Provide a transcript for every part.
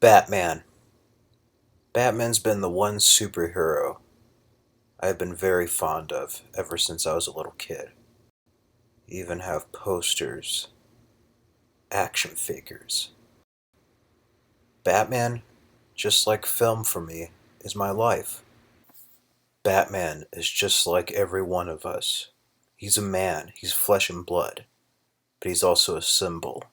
Batman. Batman's been the one superhero I have been very fond of ever since I was a little kid. Even have posters, action figures. Batman, just like film for me, is my life. Batman is just like every one of us. He's a man, he's flesh and blood, but he's also a symbol.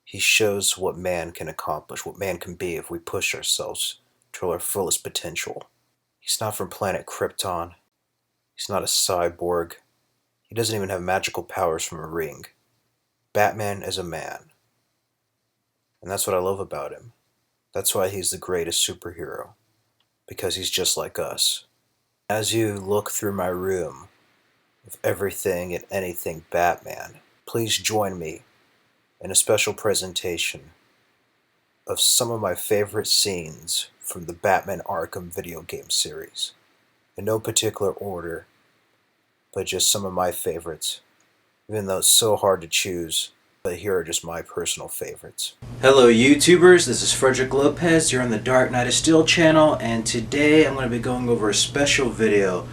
He shows what man can accomplish, what man can be if we push ourselves to our fullest potential. He's not from planet Krypton. He's not a cyborg. He doesn't even have magical powers from a ring. Batman is a man. And that's what I love about him. That's why he's the greatest superhero. Because he's just like us. As you look through my room of everything and anything Batman, please join me in a special presentation of some of my favorite scenes from the Batman Arkham video game series. In no particular order, but just some of my favorites. Even though it's so hard to choose, but here are just my personal favorites. Hello YouTubers, this is Frederick Lopez. You're on the Dark Knight of Steel channel, and today I'm going to be going over a special video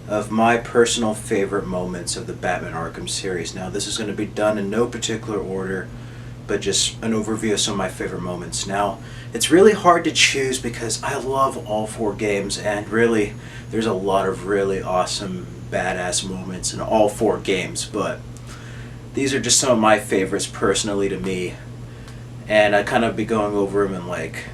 of my personal favorite moments of the Batman Arkham series. Now this is going to be done in no particular order, but just an overview of some of my favorite moments. Now, it's really hard to choose because I love all four games, and really, there's a lot of really awesome, badass moments in all four games, but these are just some of my favorites personally to me, and I kind of be going over them in like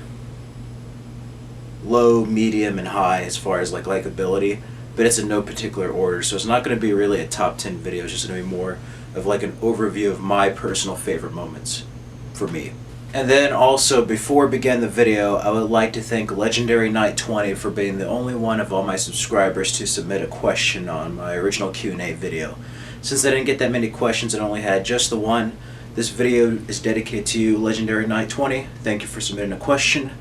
low, medium, and high as far as like likability, but it's in no particular order, so it's not going to be really a top 10 video. It's just going to be more of like an overview of my personal favorite moments for me. And then also, before we begin the video, I would like to thank Legendary Knight 20 for being the only one of all my subscribers to submit a question on my original Q&A video. Since I didn't get that many questions and only had just the one, this video is dedicated to you, Legendary Knight 20. Thank you for submitting a question.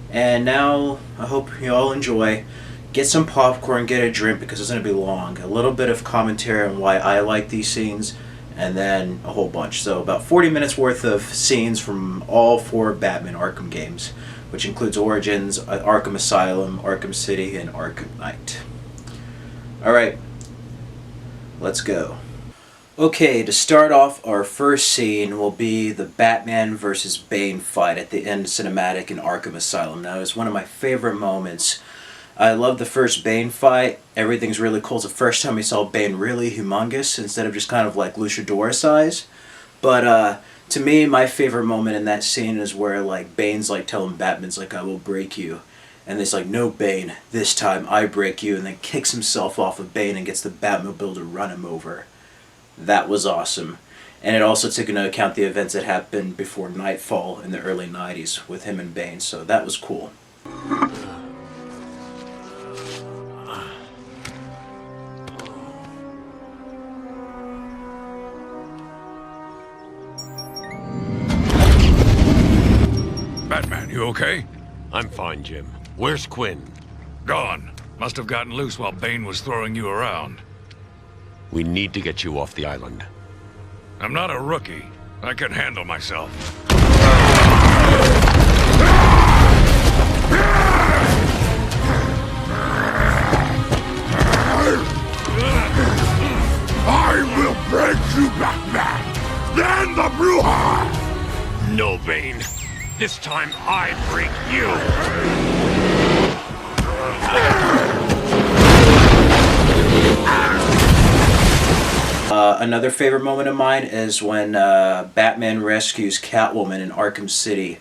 And now, I hope you all enjoy. Get some popcorn, get a drink, because it's going to be long. A little bit of commentary on why I like these scenes, and then a whole bunch. So about 40 minutes worth of scenes from all four Batman Arkham games, which includes Origins, Arkham Asylum, Arkham City, and Arkham Knight. Alright, let's go. Okay, to start off, our first scene will be the Batman vs. Bane fight at the end cinematic in Arkham Asylum. Now, it's one of my favorite moments. I love the first Bane fight. Everything's really cool. It's the first time we saw Bane really humongous instead of just kind of like Luchador size. But to me, my favorite moment in that scene is where like Bane's like telling Batman's like, I will break you. And it's like, no Bane, this time I break you. And then kicks himself off of Bane and gets the Batmobile to run him over. That was awesome. And it also took into account the events that happened before Nightfall in the early 90s with him and Bane. So that was cool. Batman, you okay? I'm fine, Jim. Where's Quinn? Gone. Must have gotten loose while Bane was throwing you around. We need to get you off the island. I'm not a rookie. I can handle myself. I will break you, Batman! Then the Bruja! No, Bane. This time I break you! Another favorite moment of mine is when Batman rescues Catwoman in Arkham City,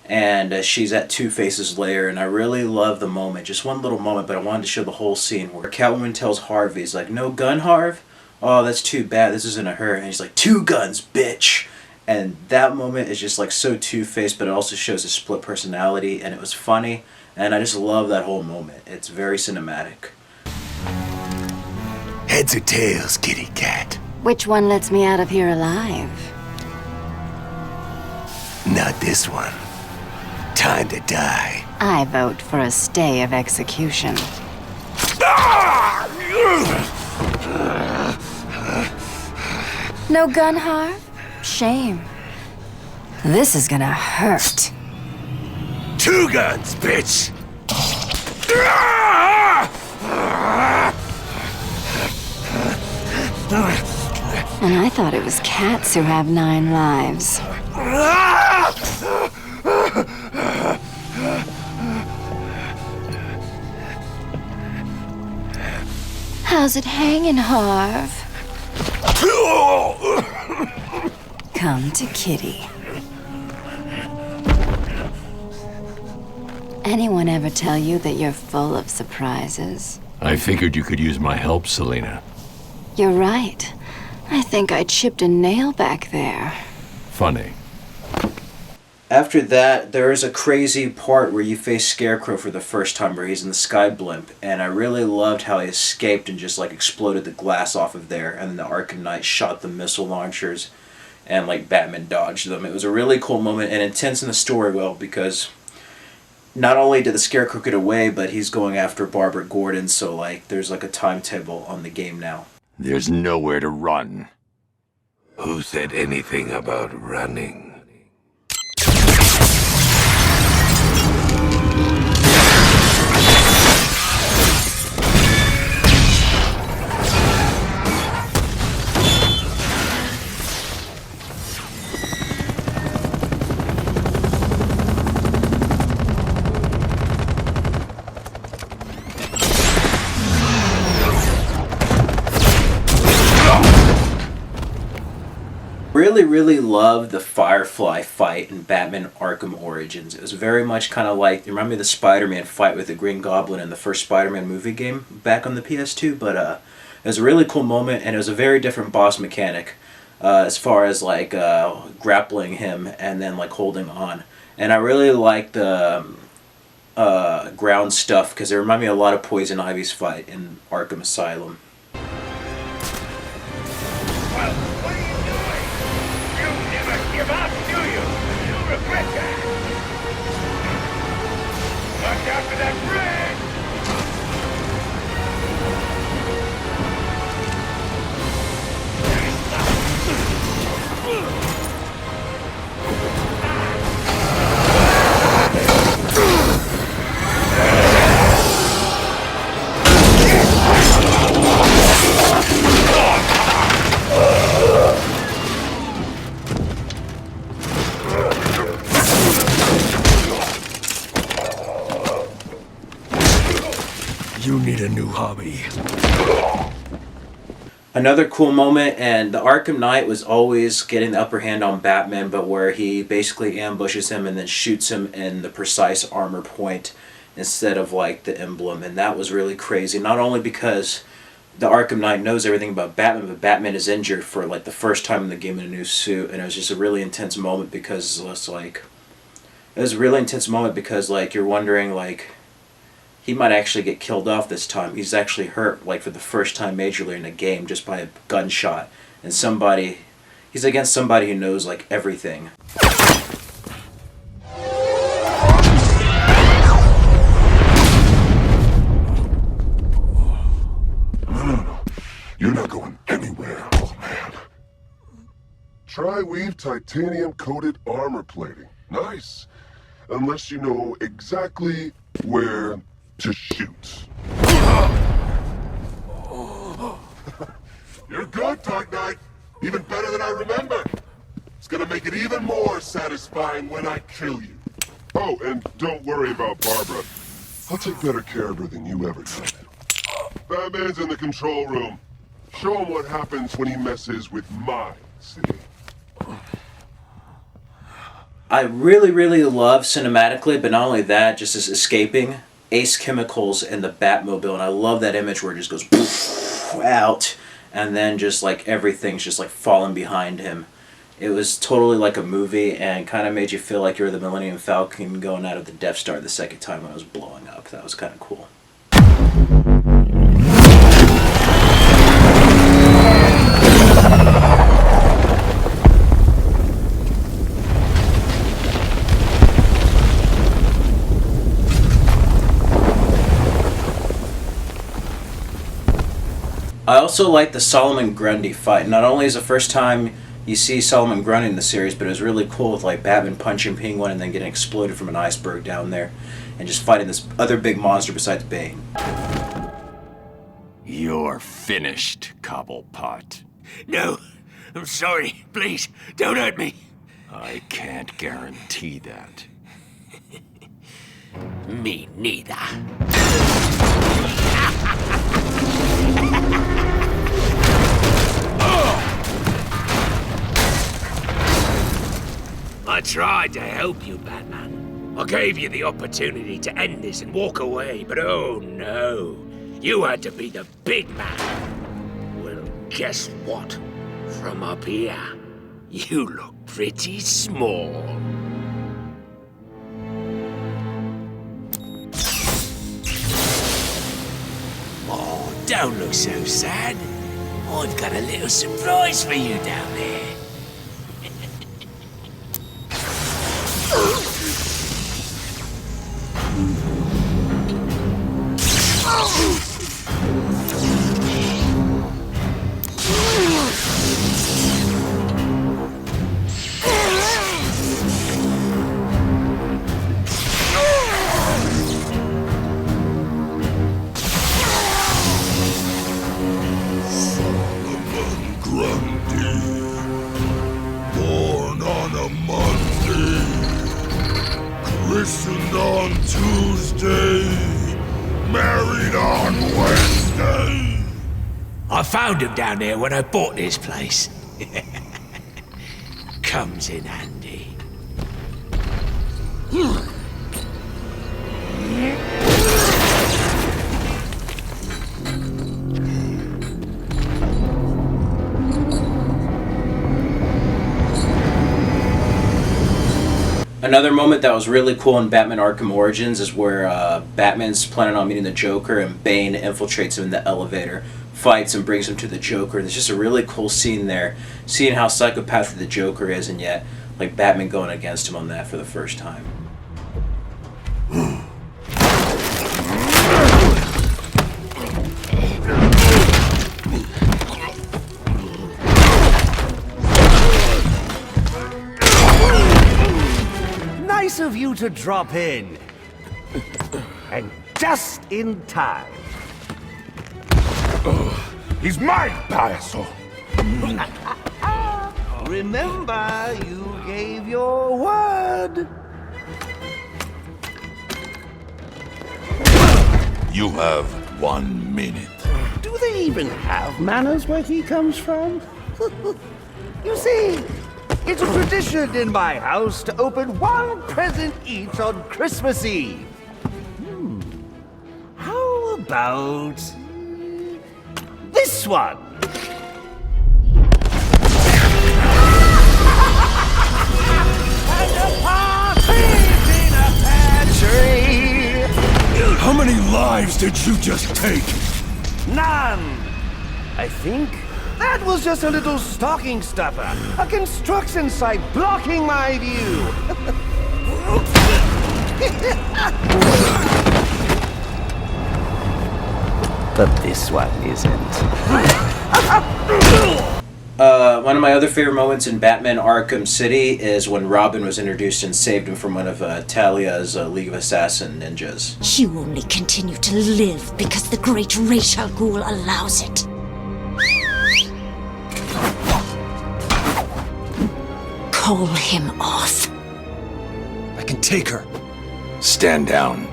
and she's at Two-Face's lair, and I really love the moment. Just one little moment, but I wanted to show the whole scene where Catwoman tells Harvey, he's like, no gun, Harv? Oh, that's too bad, this isn't a her. And he's like, 2 guns, bitch! And that moment is just like so Two-Faced, but it also shows a split personality, and it was funny, and I just love that whole moment. It's very cinematic. Heads or tails, kitty cat? Which one lets me out of here alive? Not this one. Time to die. I vote for a stay of execution. No gun, Harv? Shame. This is gonna hurt. 2 guns, bitch! And I thought it was cats who have 9 lives. How's it hanging, Harv? Come to Kitty. Anyone ever tell you that you're full of surprises? I figured you could use my help, Selena. You're right. I think I chipped a nail back there. Funny. After that, there is a crazy part where you face Scarecrow for the first time, where he's in the sky blimp, and I really loved how he escaped and just like exploded the glass off of there, and then the Arkham Knight shot the missile launchers, and like Batman dodged them. It was a really cool moment and intense in the story, well, because not only did the Scarecrow get away, but he's going after Barbara Gordon, so like there's like a timetable on the game now. There's nowhere to run. Who said anything about running? Really loved the Firefly fight in Batman Arkham Origins. It was very much kind of like, it reminded me of the Spider-Man fight with the Green Goblin in the first Spider-Man movie game back on the PS2, but it was a really cool moment, and it was a very different boss mechanic as far as like grappling him and then like holding on. And I really liked the ground stuff because it reminded me a lot of Poison Ivy's fight in Arkham Asylum. Give up, do you? You'll regret that. Watch out for that bridge! You need a new hobby. Another cool moment, and the Arkham Knight was always getting the upper hand on Batman, but where he basically ambushes him and then shoots him in the precise armor point instead of like the emblem, and that was really crazy. Not only because the Arkham Knight knows everything about Batman, but Batman is injured for like the first time in the game in a new suit, and it was just a really intense moment because it's like, it was a really intense moment because like you're wondering like, he might actually get killed off this time. He's actually hurt, like, for the first time majorly in a game just by a gunshot. And he's against somebody who knows, like, everything. No. You're not going anywhere, old man. Tri-weave titanium-coated armor plating. Nice. Unless you know exactly where to shoot. You're good, Dark Knight. Even better than I remember. It's gonna make it even more satisfying when I kill you. Oh, and don't worry about Barbara. I'll take better care of her than you ever did. Batman's in the control room. Show him what happens when he messes with my city. I really love cinematically, but not only that, just as escaping Ace Chemicals and the Batmobile, and I love that image where it just goes poof, out, and then just like everything's just like falling behind him. It was totally like a movie and kind of made you feel like you're the Millennium Falcon going out of the Death Star the second time when it was blowing up. That was kind of cool. I also like the Solomon Grundy fight. Not only is the first time You see Solomon grunting in the series, but it was really cool with like Batman punching Penguin and then getting exploded from an iceberg down there, and just fighting this other big monster besides Bane. You're finished, Cobblepot. No, I'm sorry. Please, don't hurt me. I can't guarantee that. Me neither. I tried to help you, Batman. I gave you the opportunity to end this and walk away, but oh no. You had to be the big man. Well, guess what? From up here, you look pretty small. Oh, don't look so sad. I've got a little surprise for you down there. Born on a Monday, christened on Tuesday, married on Wednesday. I found him down there when I bought this place. Comes in handy. Another moment that was really cool in Batman Arkham Origins is where Batman's planning on meeting the Joker and Bane infiltrates him in the elevator, fights and brings him to the Joker. There's just a really cool scene there, seeing how psychopathic the Joker is, and yet like Batman going against him on that for the first time. Nice of you to drop in. And just in time. He's mine, Basil. Remember, you gave your word. You have 1 minute. Do they even have manners where he comes from? You see, it's a tradition in my house to open one present each on Christmas Eve. How about this one? And a partridge in a pear tree. How many lives did you just take? None. I think that was just a little stocking stuffer. A construction site blocking my view. But this one isn't. One of my other favorite moments in Batman Arkham City is when Robin was introduced and saved him from one of Talia's League of Assassin ninjas. You only continue to live because the great Ra's al Ghul allows it. Call him off. I can take her. Stand down.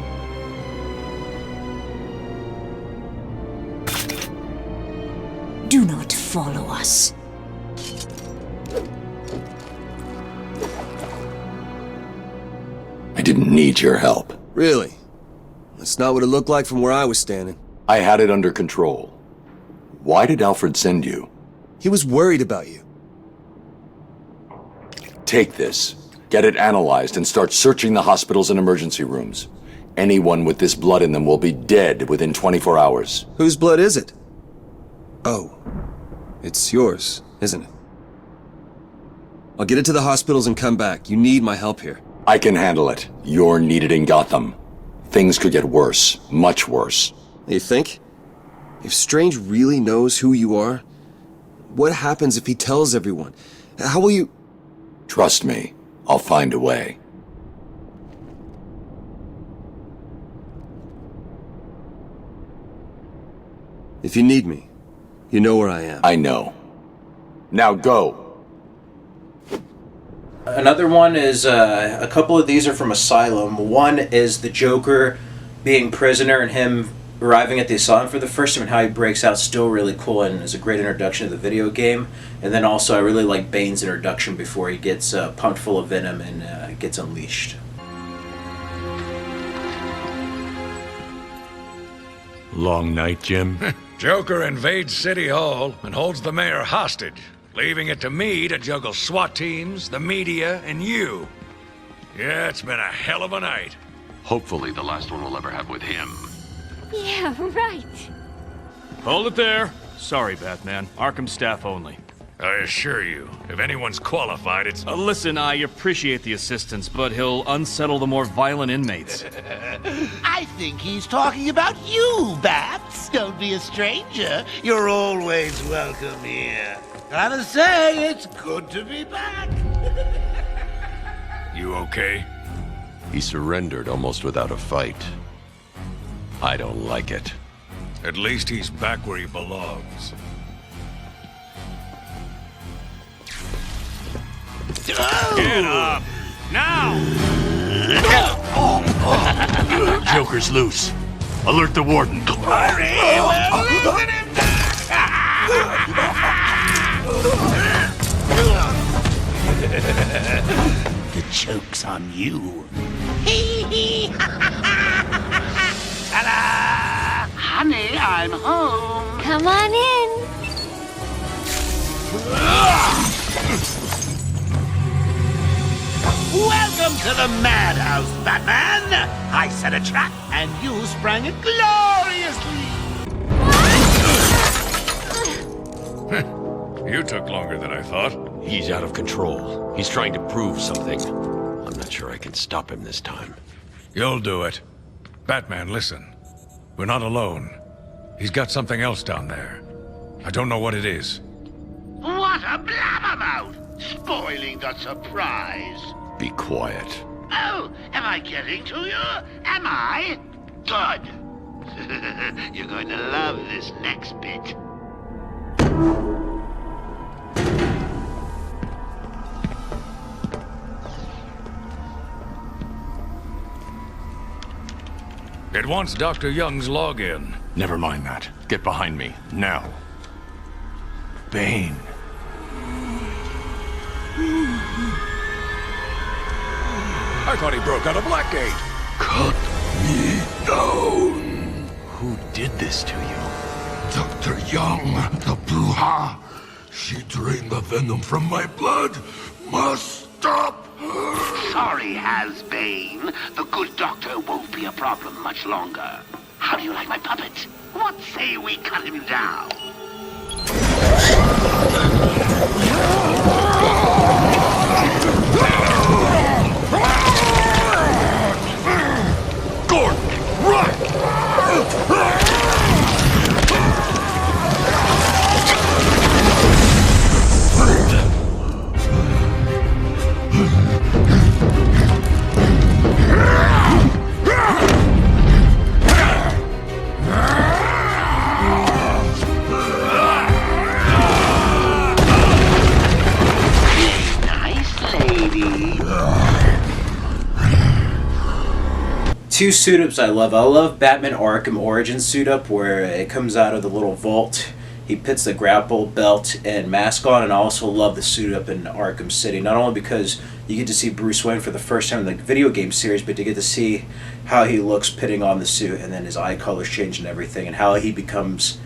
Do not follow us. I didn't need your help. Really? That's not what it looked like from where I was standing. I had it under control. Why did Alfred send you? He was worried about you. Take this, get it analyzed, and start searching the hospitals and emergency rooms. Anyone with this blood in them will be dead within 24 hours. Whose blood is it? Oh, it's yours, isn't it? I'll get it to the hospitals and come back. You need my help here. I can handle it. You're needed in Gotham. Things could get worse, much worse. You think? If Strange really knows who you are, what happens if he tells everyone? How will you... Trust me, I'll find a way. If you need me, you know where I am. I know. Now go! Another one is, a couple of these are from Asylum. One is the Joker being prisoner and him arriving at the Asylum for the first time and how he breaks out. Still really cool and is a great introduction to the video game. And then also I really like Bane's introduction before he gets pumped full of venom and gets unleashed. Long night, Jim? Joker invades City Hall and holds the mayor hostage, leaving it to me to juggle SWAT teams, the media, and you. Yeah, it's been a hell of a night. Hopefully the last one we'll ever have with him. Yeah, right. Hold it there. Sorry, Batman. Arkham staff only. I assure you, if anyone's qualified, it's... Listen, I appreciate the assistance, but he'll unsettle the more violent inmates. I think he's talking about you, Bats. Don't be a stranger. You're always welcome here. Gotta say, it's good to be back. You okay? He surrendered almost without a fight. I don't like it. At least he's back where he belongs. Get up! Now! Joker's loose. Alert the warden. Hurry, we're leaving him The joke's on you. Ta-da! Honey, I'm home. Come on in. Welcome to the madhouse, Batman! I set a trap, and you sprang it gloriously! You took longer than I thought. He's out of control. He's trying to prove something. I'm not sure I can stop him this time. You'll do it. Batman, listen. We're not alone. He's got something else down there. I don't know what it is. What a blabbermouth! Spoiling the surprise! Be quiet. Oh, am I getting to you? Am I? Good. You're going to love this next bit. It wants Dr. Young's login. Never mind that. Get behind me, now. Bane. I thought he broke out of Blackgate. Cut me down. Who did this to you? Dr. Young, the Bruja. She drained the venom from my blood. Must stop her. Sorry, Has-Bane. The good doctor won't be a problem much longer. How do you like my puppet? What say we cut him down? Gordon, run! Two suit-ups I love. I love Batman Arkham Origin suit-up where it comes out of the little vault. He puts the grapple belt and mask on, and I also love the suit-up in Arkham City. Not only because you get to see Bruce Wayne for the first time in the video game series, but to get to see how he looks putting on the suit and then his eye colors change and everything, and how he becomes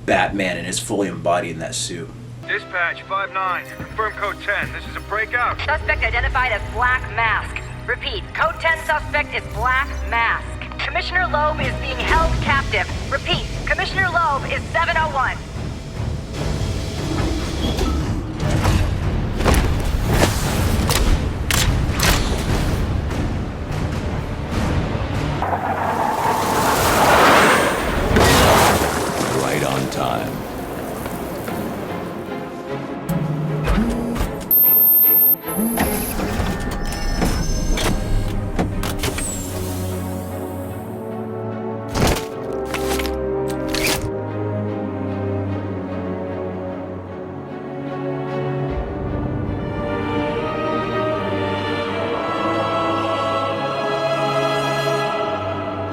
Batman and is fully embodied in that suit. Dispatch 5-9, confirm code 10. This is a breakout. Suspect identified as Black Mask. Repeat, code 10 suspect is Black Mask. Commissioner Loeb is being held captive. Repeat, Commissioner Loeb is 701. Right on time.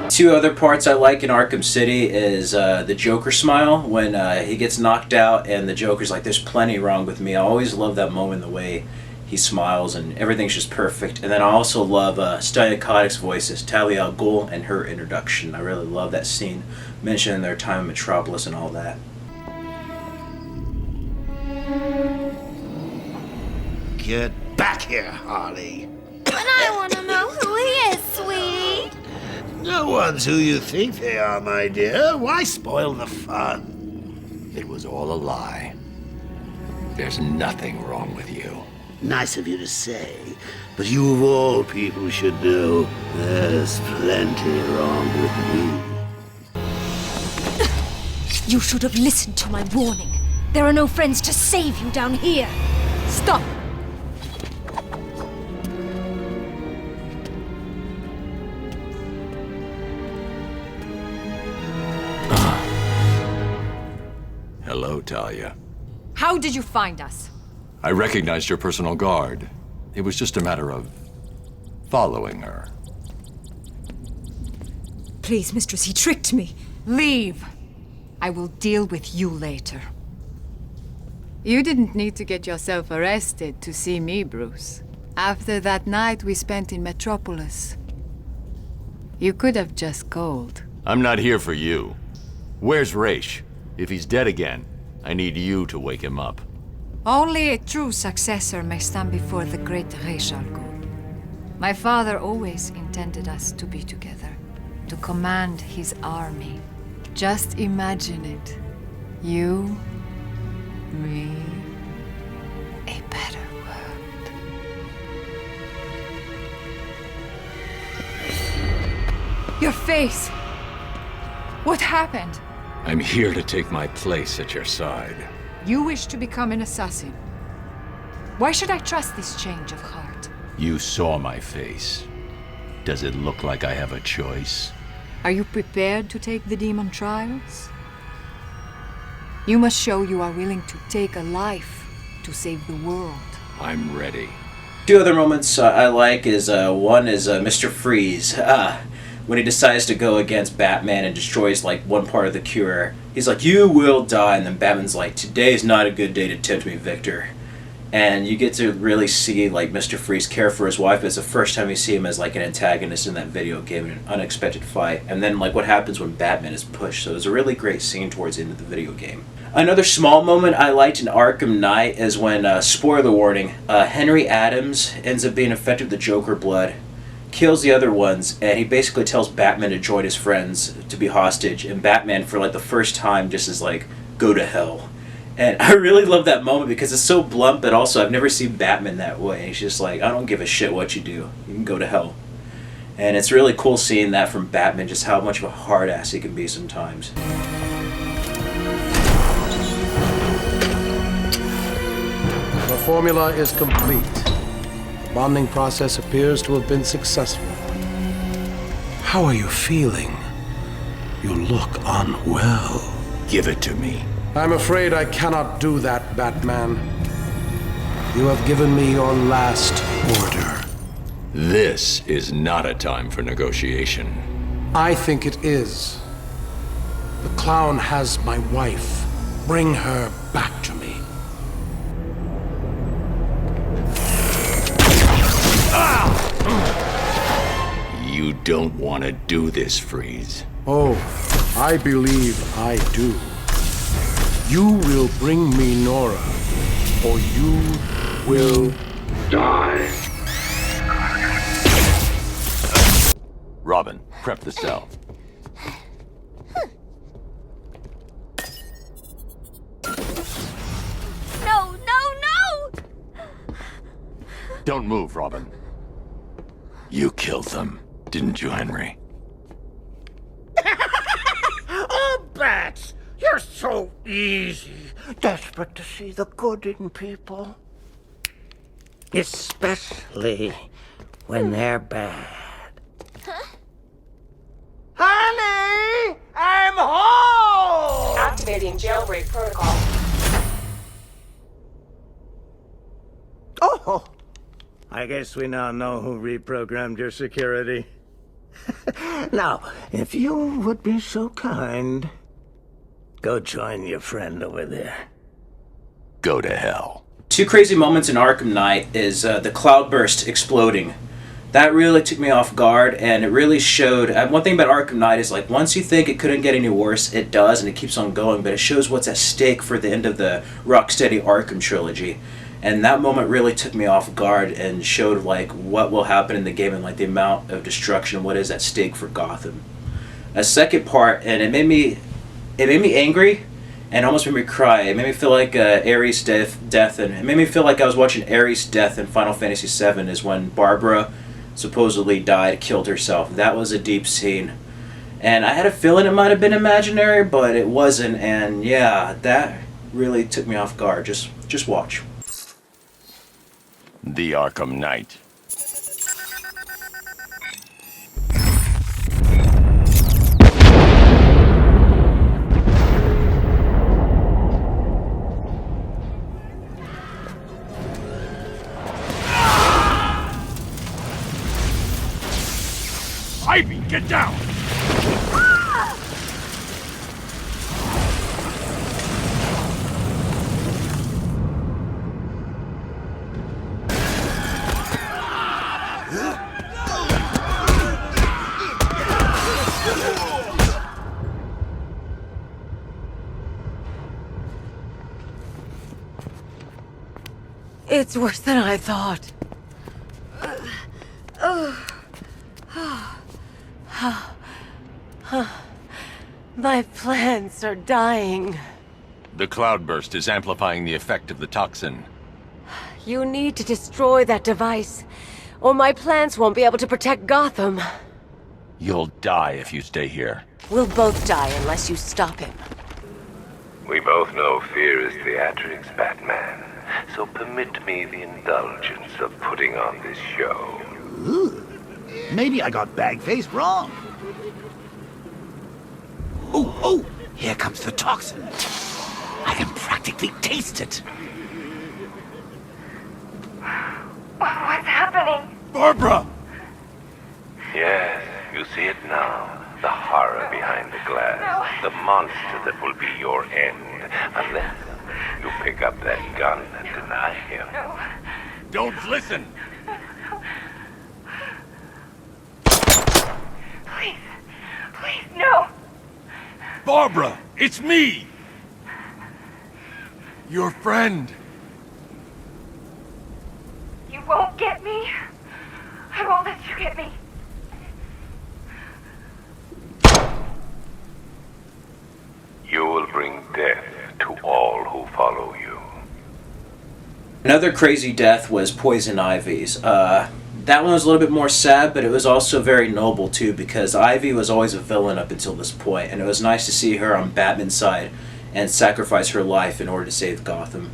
Two other parts I like in Arkham City is the Joker smile when he gets knocked out and the Joker's like, there's plenty wrong with me. I always love that moment, the way he smiles and everything's just perfect. And then I also love Stalya Khatek's voice as Talia al Ghul and her introduction. I really love that scene, mentioning their time in Metropolis and all that. Get back here, Harley. But I want to know who he is, sweetie. No one's who you think they are, my dear. Why spoil the fun? It was all a lie. There's nothing wrong with you. Nice of you to say, but you of all people should know there's plenty wrong with me. You should have listened to my warning. There are no friends to save you down here. Stop. Hello, Talia. How did you find us? I recognized your personal guard. It was just a matter of following her. Please, mistress, he tricked me. Leave. I will deal with you later. You didn't need to get yourself arrested to see me, Bruce. After that night we spent in Metropolis. You could have just called. I'm not here for you. Where's Raish? If he's dead again, I need you to wake him up. Only a true successor may stand before the great Ra's al Ghul. My father always intended us to be together, to command his army. Just imagine it. You, me, a better world. Your face! What happened? I'm here to take my place at your side. You wish to become an assassin. Why should I trust this change of heart? You saw my face. Does it look like I have a choice? Are you prepared to take the demon trials? You must show you are willing to take a life to save the world. I'm ready. Two other moments I like is one is Mr. Freeze. When he decides to go against Batman and destroys like one part of the cure, he's like, "You will die," and then Batman's like, "Today's not a good day to tempt me, Victor." And you get to really see like Mr. Freeze care for his wife. It's the first time you see him as like an antagonist in that video game in an unexpected fight. And then like what happens when Batman is pushed. So it's a really great scene towards the end of the video game. Another small moment I liked in Arkham Knight is when, spoiler warning, Henry Adams ends up being infected with the Joker blood, kills the other ones, and he basically tells Batman to join his friends to be hostage. And Batman, for like the first time, just is like, "Go to hell." And I really love that moment because it's so blunt, but also I've never seen Batman that way. He's just like, "I don't give a shit what you do. You can go to hell." And it's really cool seeing that from Batman, just how much of a hard ass he can be sometimes. The formula is complete. The bonding process appears to have been successful. How are you feeling? You look unwell. Give it to me. I'm afraid I cannot do that, Batman. You have given me your last order. This is not a time for negotiation. I think it is. The clown has my wife. Bring her back to me. You don't want to do this, Freeze. Oh, I believe I do. You will bring me Nora, or you will die. Robin, prep the cell. No, no, no! Don't move, Robin. You killed them, didn't you, Henry? Oh, Bats! You're so easy. Desperate to see the good in people. Especially when they're bad. Honey! I'm home! Activating jailbreak protocol. Oh! I guess we now know who reprogrammed your security. Now, if you would be so kind, go join your friend over there. Go to hell. Two crazy moments in Arkham Knight is the cloudburst exploding. That really took me off guard, and it really showed... one thing about Arkham Knight is, like, once you think it couldn't get any worse, it does, and it keeps on going, but it shows what's at stake for the end of the Rocksteady Arkham trilogy. And that moment really took me off guard and showed, like, what will happen in the game and, like, the amount of destruction, what is at stake for Gotham. A second part, and it made me angry, and almost made me cry. It made me feel like Ares' death, and it made me feel like I was watching Ares' death in Final Fantasy VII, is when Barbara supposedly died, killed herself. That was a deep scene. And I had a feeling it might have been imaginary, but it wasn't, and yeah, that really took me off guard. Just watch. The Arkham Knight. Ivy, get down! It's worse than I thought. My plants are dying. The cloudburst is amplifying the effect of the toxin. You need to destroy that device, or my plants won't be able to protect Gotham. You'll die if you stay here. We'll both die unless you stop him. We both know fear is theatrics, Batman. So permit me the indulgence of putting on this show. Ooh, maybe I got bag-faced wrong. Oh, here comes the toxin. I can practically taste it. What's happening? Barbara! Yes, you see it now. The horror behind the glass. No. The monster that will be your end. Unless you pick up that gun and deny him. No. Don't listen! Please, no! Barbara, it's me! Your friend. You won't get me. I won't let you get me. You will bring death to all who follow you. Another crazy death was Poison Ivy's. That one was a little bit more sad, but it was also very noble too, because Ivy was always a villain up until this point, and it was nice to see her on Batman's side and sacrifice her life in order to save Gotham.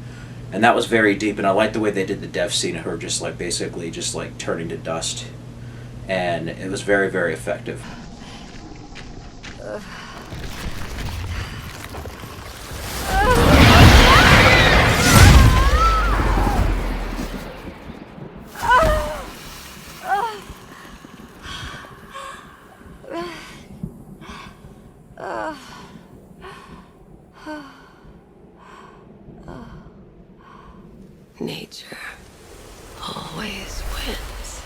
And that was very deep, and I liked the way they did the death scene of her just like basically just like turning to dust. And it was very, very effective. Nature always wins.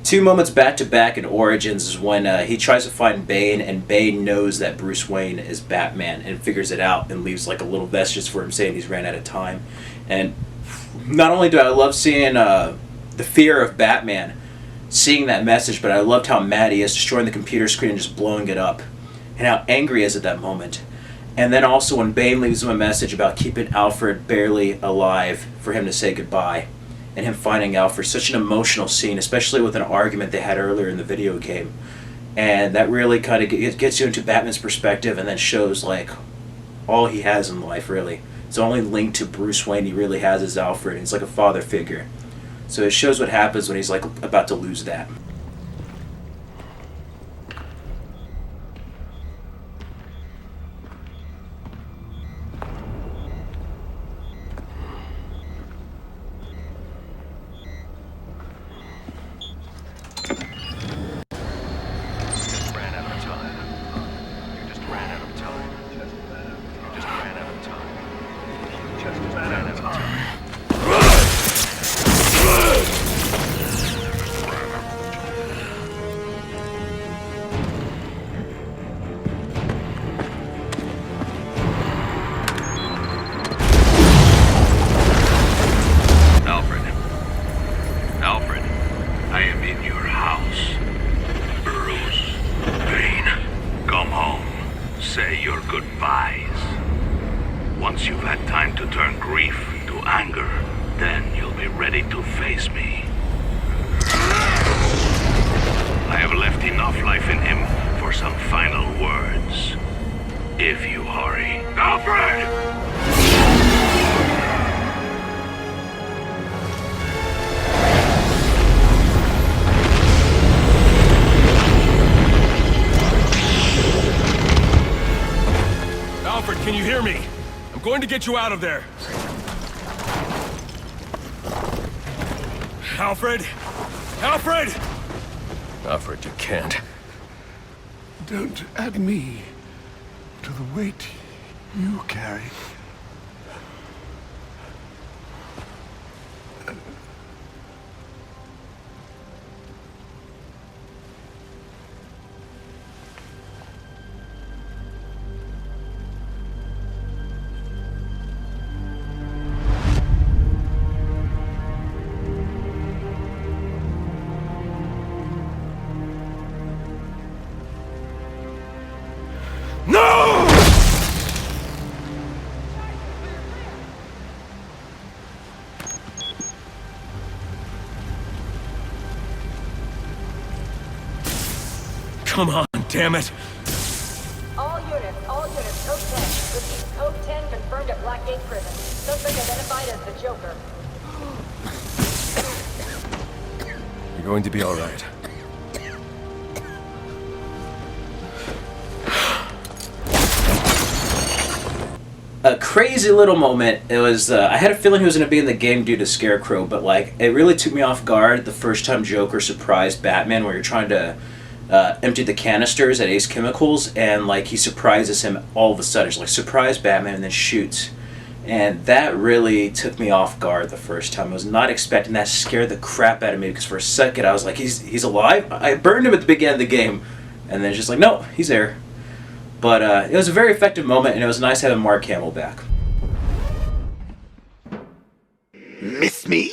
Two moments back to back in Origins is when he tries to find Bane, and Bane knows that Bruce Wayne is Batman and figures it out and leaves like a little vestige for him saying he's ran out of time. And not only do I love seeing the fear of Batman seeing that message, but I loved how mad he is, destroying the computer screen and just blowing it up, and how angry he is at that moment. And then also when Bane leaves him a message about keeping Alfred barely alive for him to say goodbye, and him finding Alfred. Such an emotional scene, especially with an argument they had earlier in the video game. And that really kind of gets you into Batman's perspective, and then shows like all he has in life, really. It's the only link to Bruce Wayne he really has is Alfred. He's like a father figure. So it shows what happens when he's like about to lose that. Can you hear me? I'm going to get you out of there. Alfred? Alfred! Alfred, you can't. Don't add me to the weight you carry. Come on, damn it! All units, code 10. Repeat, code 10 confirmed at Blackgate Prison. Suspect identified as the Joker. You're going to be all right. A crazy little moment. It was, I had a feeling he was going to be in the game due to Scarecrow, but like, it really took me off guard the first time Joker surprised Batman, where you're trying to empty the canisters at Ace Chemicals, and like he surprises him all of a sudden. It's like surprise Batman and then shoots. And that really took me off guard the first time. I was not expecting that. Scared the crap out of me, because for a second I was like, he's alive? I burned him at the beginning of the game. And then it's just like, no, he's there. But it was a very effective moment, and it was nice having Mark Hamill back. Miss me?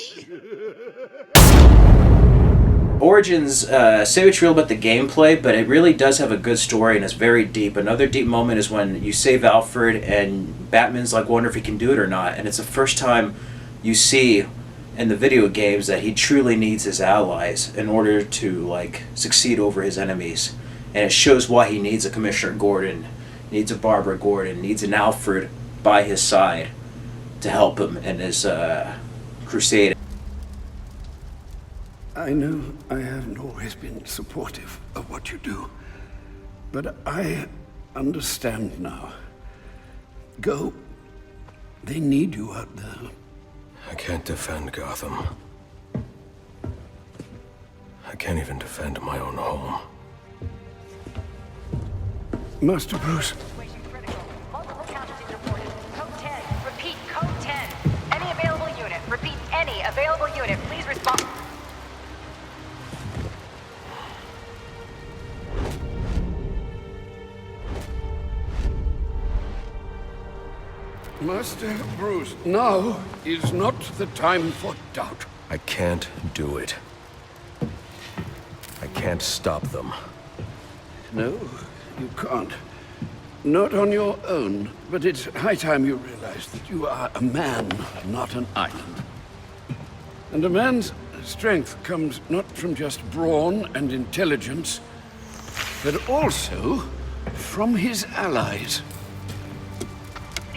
Origins, say what you will about the gameplay, but it really does have a good story and it's very deep. Another deep moment is when you save Alfred and Batman's like, wonder if he can do it or not. And it's the first time you see in the video games that he truly needs his allies in order to like succeed over his enemies. And it shows why he needs a Commissioner Gordon, needs a Barbara Gordon, needs an Alfred by his side to help him in his crusade. I know I haven't always been supportive of what you do, but I understand now. Go. They need you out there. I can't defend Gotham. I can't even defend my own home. Master Bruce. Multiple casualties reported. Code 10. Repeat, code 10. Any available unit. Repeat, any available unit. Please respond. Master Bruce, now is not the time for doubt. I can't do it. I can't stop them. No, you can't. Not on your own, but it's high time you realize that you are a man, not an island. And a man's strength comes not from just brawn and intelligence, but also from his allies.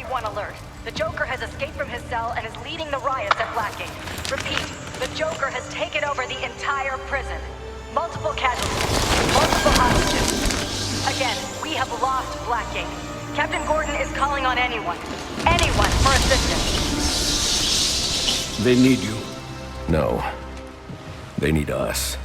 One alert. The Joker has escaped from his cell and is leading the riots at Blackgate. Repeat, the Joker has taken over the entire prison. Multiple casualties, multiple hostages. Again, we have lost Blackgate. Captain Gordon is calling on anyone for assistance. They need you. No. They need us.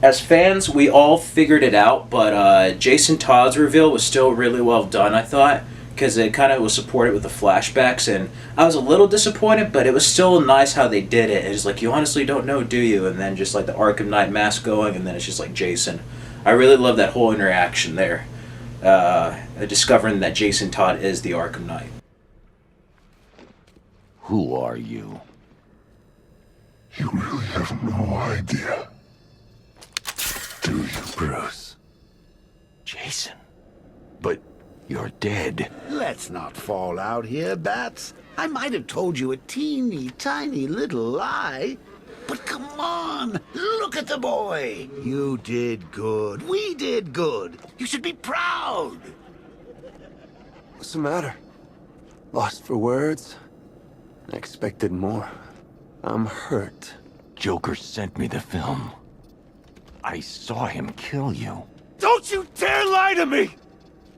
As fans, we all figured it out, but Jason Todd's reveal was still really well done, I thought, because it kind of was supported with the flashbacks, and I was a little disappointed, but it was still nice how they did it. It's like, you honestly don't know, do you? And then just like the Arkham Knight mask going, and then it's just like Jason. I really love that whole interaction there, discovering that Jason Todd is the Arkham Knight. Who are you? You really have no idea. Do you, Bruce? Jason? But you're dead. Let's not fall out here, Bats. I might have told you a teeny tiny little lie. But come on, look at the boy. You did good. We did good. You should be proud. What's the matter? Lost for words? I expected more. I'm hurt. Joker sent me the film. I saw him kill you. Don't you dare lie to me!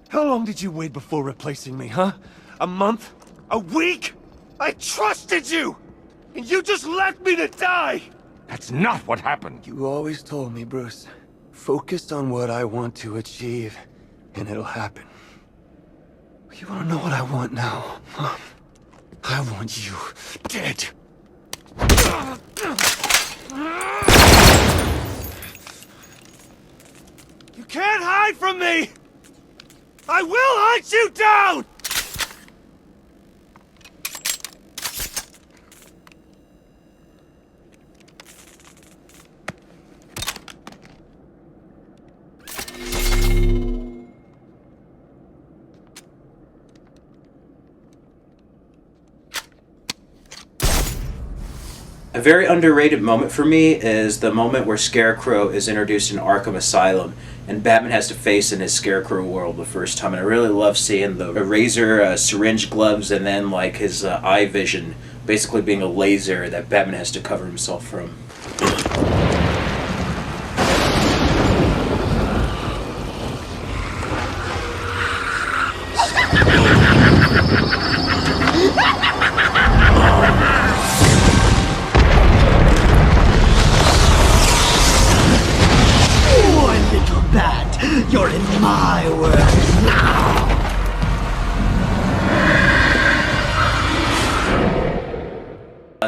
How long did you wait before replacing me, huh? A month? A week? I trusted you! And you just left me to die! That's not what happened. You always told me, Bruce. Focus on what I want to achieve, and it'll happen. You wanna know what I want now, huh? I want you dead. You can't hide from me! I will hunt you down! A very underrated moment for me is the moment where Scarecrow is introduced in Arkham Asylum and Batman has to face in his Scarecrow world the first time, and I really love seeing the razor syringe gloves and then like his eye vision basically being a laser that Batman has to cover himself from. You're in my world now!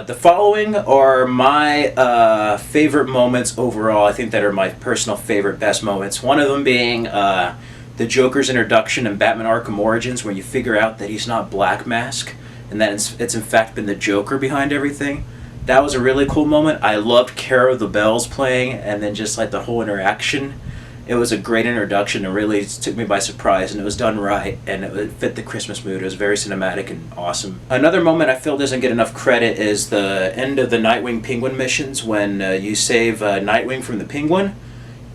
The following are my favorite moments overall. I think that are my personal favorite best moments. One of them being the Joker's introduction in Batman Arkham Origins, where you figure out that he's not Black Mask and that it's in fact been the Joker behind everything. That was a really cool moment. I loved Care of the Bells playing, and then just like the whole interaction. It was a great introduction. It really took me by surprise, and it was done right, and it fit the Christmas mood. It was very cinematic and awesome. Another moment I feel doesn't get enough credit is the end of the Nightwing Penguin missions when you save Nightwing from the Penguin,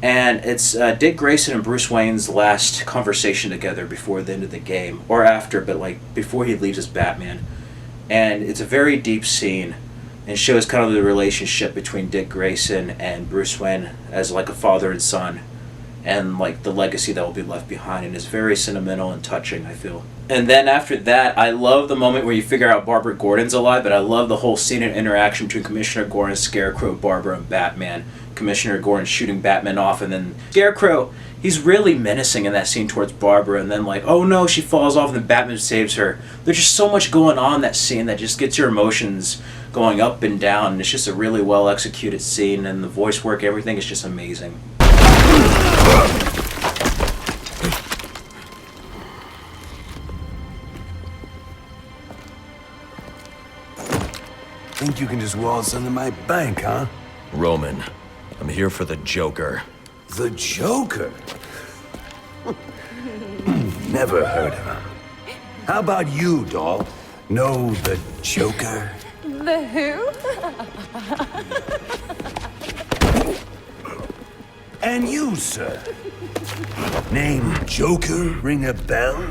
and it's Dick Grayson and Bruce Wayne's last conversation together before the end of the game, or after, but like before he leaves as Batman. And it's a very deep scene, and shows kind of the relationship between Dick Grayson and Bruce Wayne as like a father and son, and like the legacy that will be left behind, and it's very sentimental and touching, I feel. And then after that, I love the moment where you figure out Barbara Gordon's alive, but I love the whole scene and interaction between Commissioner Gordon, Scarecrow, Barbara, and Batman. Commissioner Gordon shooting Batman off, and then Scarecrow, he's really menacing in that scene towards Barbara, and then like, oh no, she falls off, and then Batman saves her. There's just so much going on in that scene that just gets your emotions going up and down, and it's just a really well executed scene, and the voice work, everything is just amazing. Think you can just waltz under my bank, huh? Roman, I'm here for the Joker. The Joker? Never heard of him. How about you, doll? Know the Joker? The who? And you, sir? Name Joker ring a bell?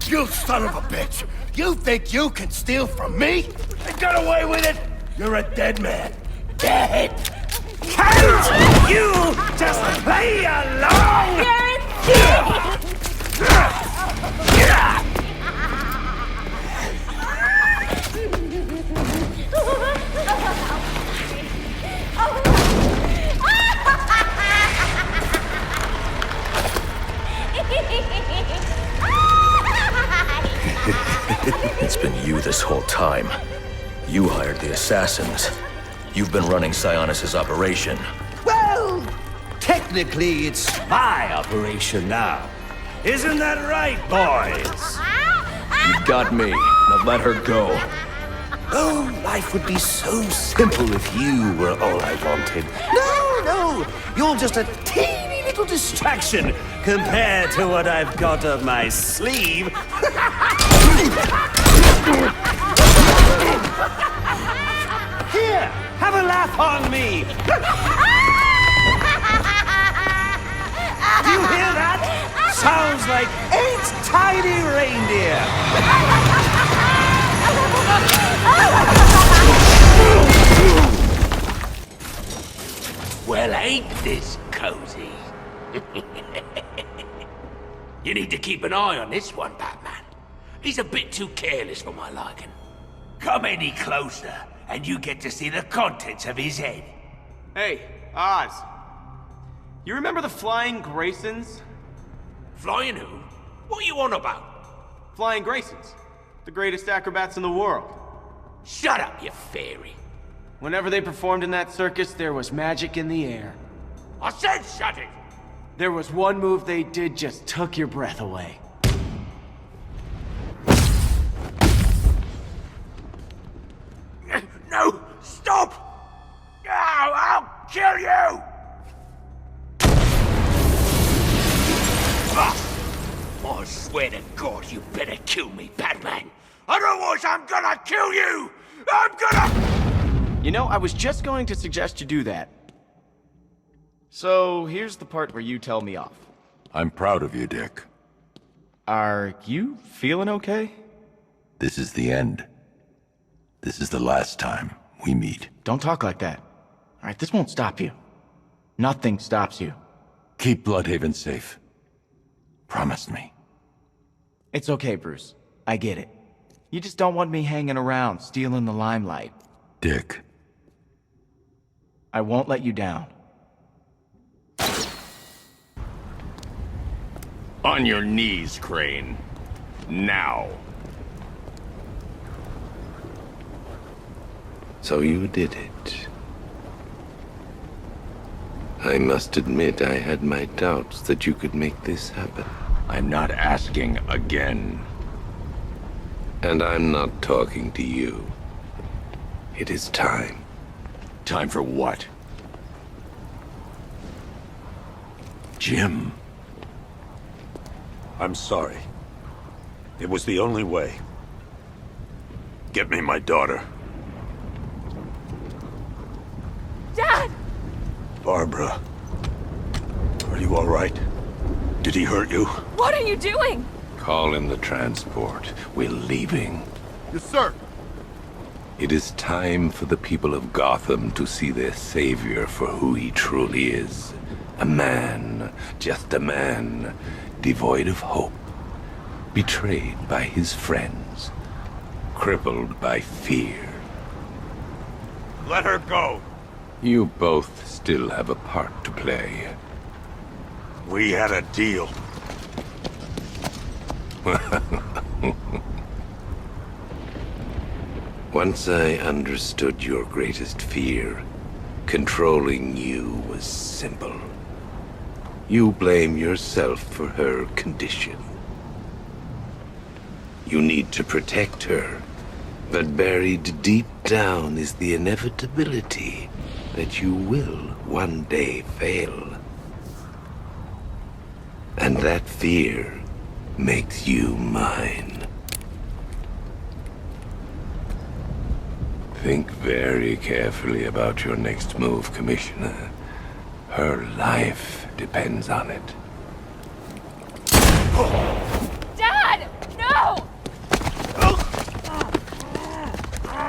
You son of a bitch! You think you can steal from me? And get away with it? You're a dead man. Dead! Can't you just play along? It's been you this whole time. You hired the assassins. You've been running Sionis' operation. Well, technically it's my operation now. Isn't that right, boys? You've got me. Now let her go. Oh, life would be so simple if you were all I wanted. No, you're just a teeny little distraction compared to what I've got up my sleeve. Here, have a laugh on me. Do you hear that? Sounds like 8 tiny reindeer. Well, ain't this cozy? You need to keep an eye on this one, Batman. He's a bit too careless for my liking. Come any closer, and you get to see the contents of his head. Hey, Oz. You remember the Flying Graysons? Flying who? What are you on about? Flying Graysons. The greatest acrobats in the world. Shut up, you fairy. Whenever they performed in that circus, there was magic in the air. I said shut it! There was one move they did just took your breath away. No! Stop! I'll kill you! I swear to God, you better kill me, Batman. Otherwise, I'm gonna kill you! I'm gonna... You know, I was just going to suggest you do that. So, here's the part where you tell me off. I'm proud of you, Dick. Are you feeling okay? This is the end. This is the last time we meet. Don't talk like that. Alright, this won't stop you. Nothing stops you. Keep Bloodhaven safe. Promise me. It's okay, Bruce. I get it. You just don't want me hanging around, stealing the limelight. Dick. I won't let you down. On your knees, Crane. Now. So you did it. I must admit I had my doubts that you could make this happen. I'm not asking again. And I'm not talking to you. It is time. Time for what? Jim. I'm sorry. It was the only way. Get me my daughter. Dad! Barbara. Are you all right? Did he hurt you? What are you doing? Call in the transport. We're leaving. Yes, sir. It is time for the people of Gotham to see their savior for who he truly is. A man, just a man, devoid of hope, betrayed by his friends, crippled by fear. Let her go. You both still have a part to play. We had a deal. Once I understood your greatest fear, Controlling you was simple. You blame yourself for her condition. You need to protect her, but buried deep down is the inevitability that you will one day fail. And that fear makes you mine. Think very carefully about your next move, Commissioner. Her life depends on it. Dad! No!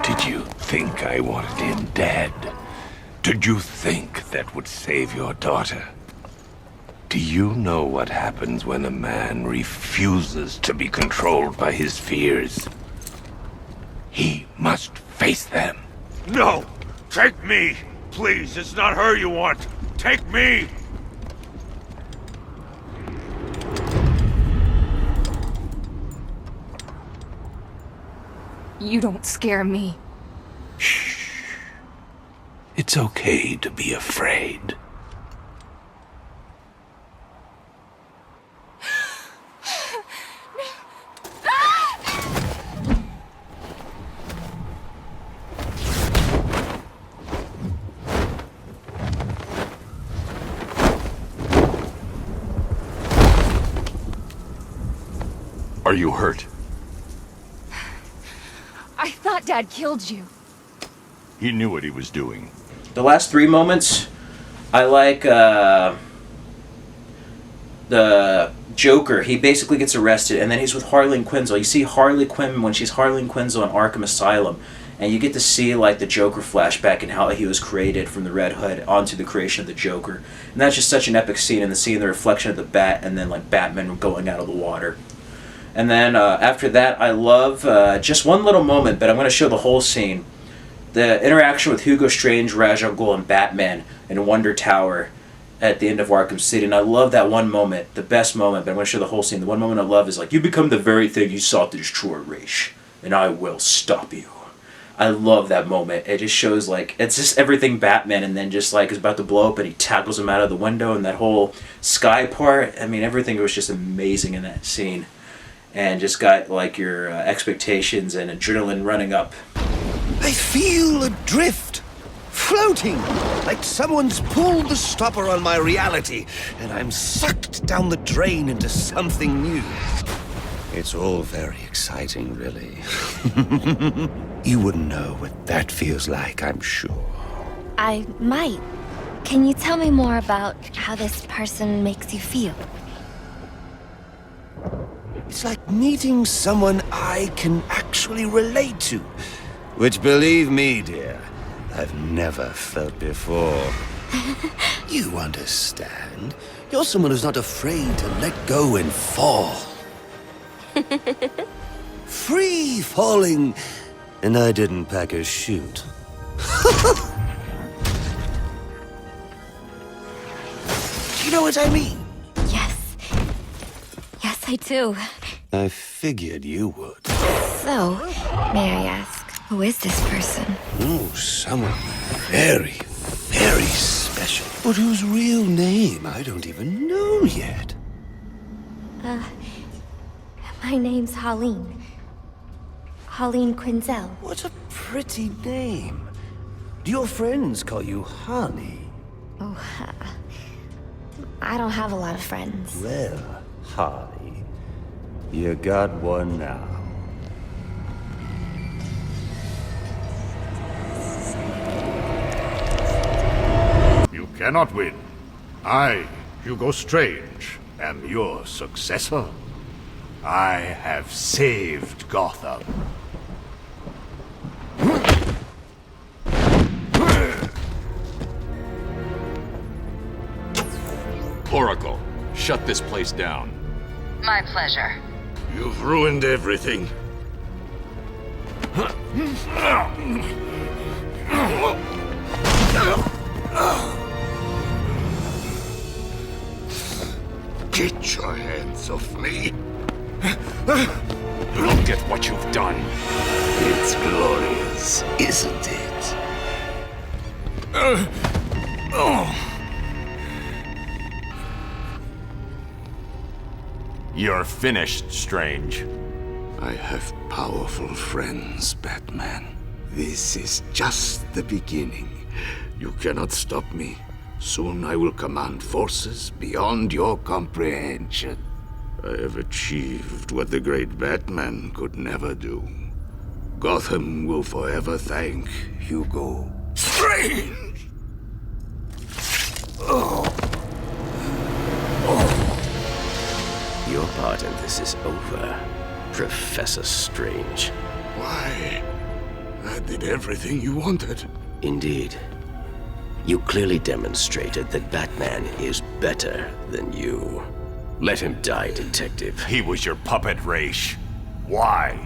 Did you think I wanted him dead? Did you think that would save your daughter? Do you know what happens when a man refuses to be controlled by his fears? He must face them. No! Take me! Please, it's not her you want! Take me! You don't scare me. Shh. It's okay to be afraid. Are you hurt? I thought Dad killed you. He knew what he was doing. The last 3 moments, I like the Joker. He basically gets arrested, and then he's with Harley Quinzel. You see Harley Quinn when she's Harley Quinzel in Arkham Asylum, and you get to see like the Joker flashback and how he was created from the Red Hood onto the creation of the Joker. And that's just such an epic scene, and seeing the reflection of the bat, and then like Batman going out of the water. And then after that, I love just one little moment, but I'm going to show the whole scene. The interaction with Hugo Strange, Ra's al Ghul, and Batman in Wonder Tower at the end of Arkham City. And I love that one moment, the best moment, but I'm going to show the whole scene. The one moment I love is like, you become the very thing you sought to destroy, Ra's, and I will stop you. I love that moment. It just shows like, it's just everything Batman, and then just like, it's about to blow up and he tackles him out of the window, and that whole sky part. I mean, everything was just amazing in that scene. And just got like your expectations and adrenaline running up. I feel adrift, floating, like someone's pulled the stopper on my reality, and I'm sucked down the drain into something new. It's all very exciting, really. You wouldn't know what that feels like, I'm sure. I might. Can you tell me more about how this person makes you feel? It's like meeting someone I can actually relate to. Which, believe me, dear, I've never felt before. You understand. You're someone who's not afraid to let go and fall. Free falling, and I didn't pack a chute. You know what I mean? Yes, I do. I figured you would. So, may I ask, who is this person? Oh, someone very, very special. But whose real name I don't even know yet. My name's Harleen. Harleen Quinzel. What a pretty name. Do your friends call you Harley? Oh, I don't have a lot of friends. Well, Harley, you got one now. You cannot win. I, Hugo Strange, am your successor. I have saved Gotham. Oracle, shut this place down. My pleasure. You've ruined everything. Get your hands off me. Look at what you've done. It's glorious, isn't it? You're finished, Strange. I have powerful friends, Batman. This is just the beginning. You cannot stop me. Soon I will command forces beyond your comprehension. I have achieved what the great Batman could never do. Gotham will forever thank Hugo. Strange! Your part in this is over, Professor Strange. Why? I did everything you wanted. Indeed. You clearly demonstrated that Batman is better than you. Let him die, Detective. He was your puppet, Raish. Why?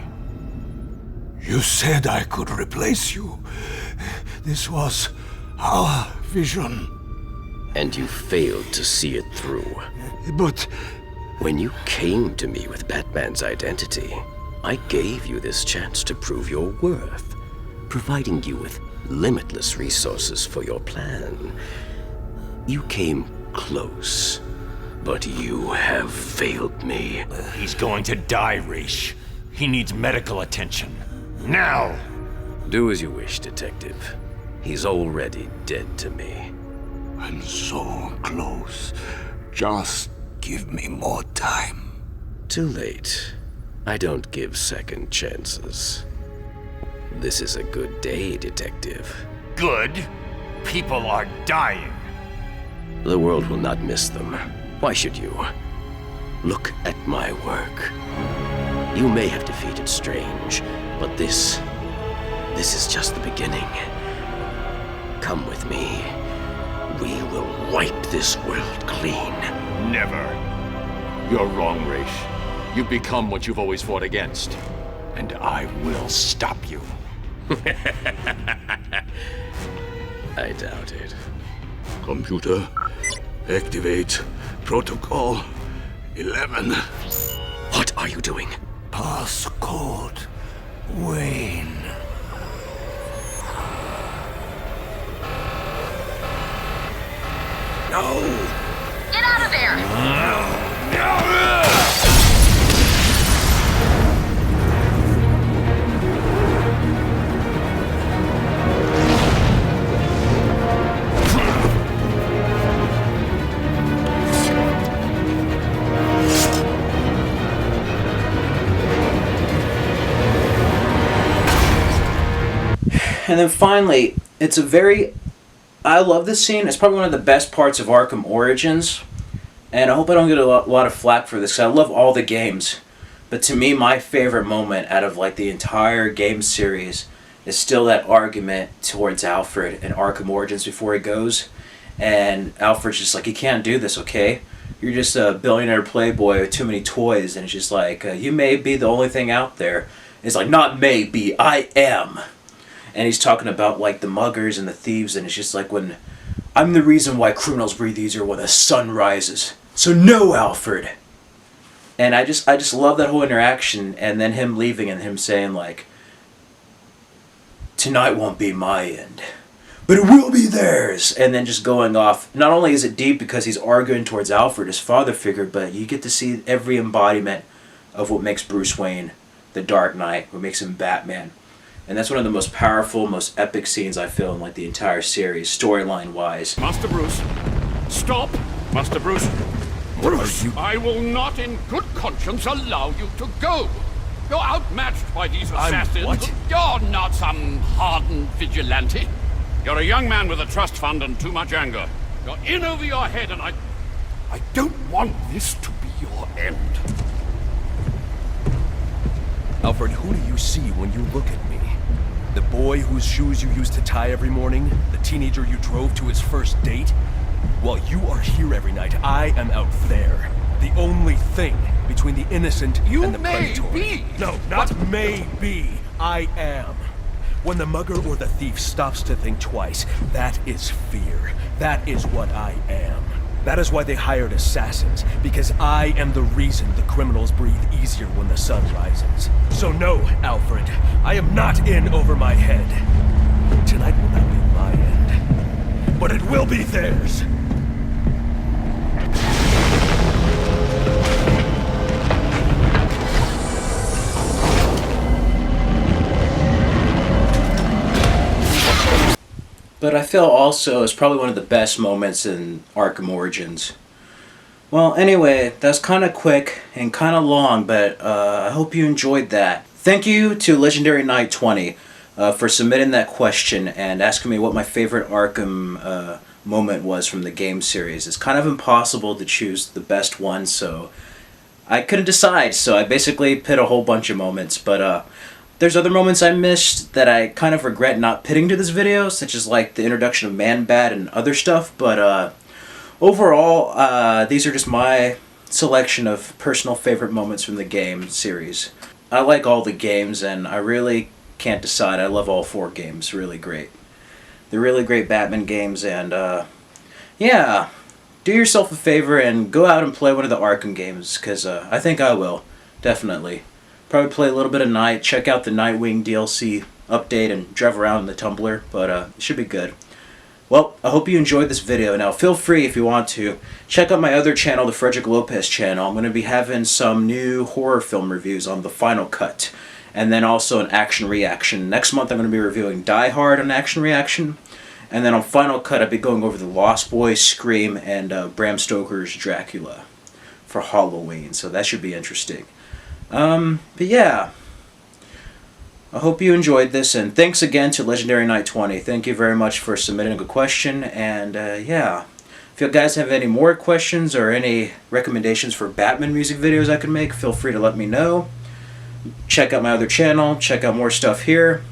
You said I could replace you. This was our vision. And you failed to see it through. But... when you came to me with Batman's identity, I gave you this chance to prove your worth, providing you with limitless resources for your plan. You came close, but you have failed me. He's going to die, Raish. He needs medical attention. Now! Do as you wish, Detective. He's already dead to me. I'm so close. Just give me more time. Too late. I don't give second chances. This is a good day, Detective. Good? People are dying. The world will not miss them. Why should you? Look at my work. You may have defeated Strange, but this is just the beginning. Come with me. We will wipe this world clean. Never. You're wrong, Raish. You've become what you've always fought against. And I will stop you. I doubt it. Computer, activate Protocol 11. What are you doing? Passcode Wayne. No! Get out of there! And then finally, I love this scene. It's probably one of the best parts of Arkham Origins. And I hope I don't get a lot of flack for this, 'cause I love all the games. But to me, my favorite moment out of like the entire game series is still that argument towards Alfred in Arkham Origins before he goes. And Alfred's just like, you can't do this, okay? You're just a billionaire playboy with too many toys. And it's just like, you may be the only thing out there. It's like, not maybe, I am. And he's talking about like the muggers and the thieves, and it's just like, when I'm the reason why criminals breathe easier when the sun rises. So no, Alfred. And I just love that whole interaction, and then him leaving and him saying like, tonight won't be my end, but it will be theirs. And then just going off. Not only is it deep because he's arguing towards Alfred, his father figure, but you get to see every embodiment of what makes Bruce Wayne the Dark Knight, what makes him Batman. And that's one of the most powerful, most epic scenes I feel in like the entire series, storyline-wise. Master Bruce, stop! Master Bruce! Bruce! I will not in good conscience allow you to go! You're outmatched by these assassins. What? You're not some hardened vigilante. You're a young man with a trust fund and too much anger. You're in over your head, and I don't want this to be your end. Alfred, who do you see when you look at me? The boy whose shoes you used to tie every morning? The teenager you drove to his first date? While you are here every night, I am out there. The only thing between the innocent and the predatory. Be. No, not may be. I am. When the mugger or the thief stops to think twice, that is fear. That is what I am. That is why they hired assassins, because I am the reason the criminals breathe easier when the sun rises. So no, Alfred, I am not in over my head. Tonight will not be my end. but it will be theirs. But I feel also it's probably one of the best moments in Arkham Origins. Well, anyway, that's kind of quick and kind of long, but I hope you enjoyed that. Thank you to Legendary Knight 20 for submitting that question and asking me what my favorite Arkham moment was from the game series. It's kind of impossible to choose the best one, so I couldn't decide, so I basically picked a whole bunch of moments, but there's other moments I missed that I kind of regret not pitting to this video, such as like the introduction of Man-Bat and other stuff, but overall, these are just my selection of personal favorite moments from the game series. I like all the games, and I really can't decide. I love all 4 games really great. They're really great Batman games, and yeah, do yourself a favor and go out and play one of the Arkham games, because I think I will, definitely. Probably play a little bit of Night, check out the Nightwing DLC update, and drive around in the Tumbler, but it should be good. Well, I hope you enjoyed this video. Now, feel free, if you want to, check out my other channel, the Frederick Lopez channel. I'm going to be having some new horror film reviews on The Final Cut, and then also an action reaction. Next month, I'm going to be reviewing Die Hard on action reaction, and then on Final Cut, I'll be going over The Lost Boys, Scream, and Bram Stoker's Dracula for Halloween, so that should be interesting. But yeah, I hope you enjoyed this, and thanks again to Legendary Knight 20. Thank you very much for submitting a question, and yeah, if you guys have any more questions or any recommendations for Batman music videos I can make, feel free to let me know. Check out my other channel, check out more stuff here.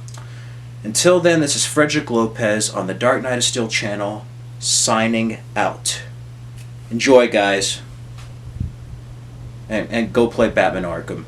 Until then, this is Frederick Lopez on the Dark Knight of Steel channel, signing out. Enjoy, guys. And go play Batman Arkham.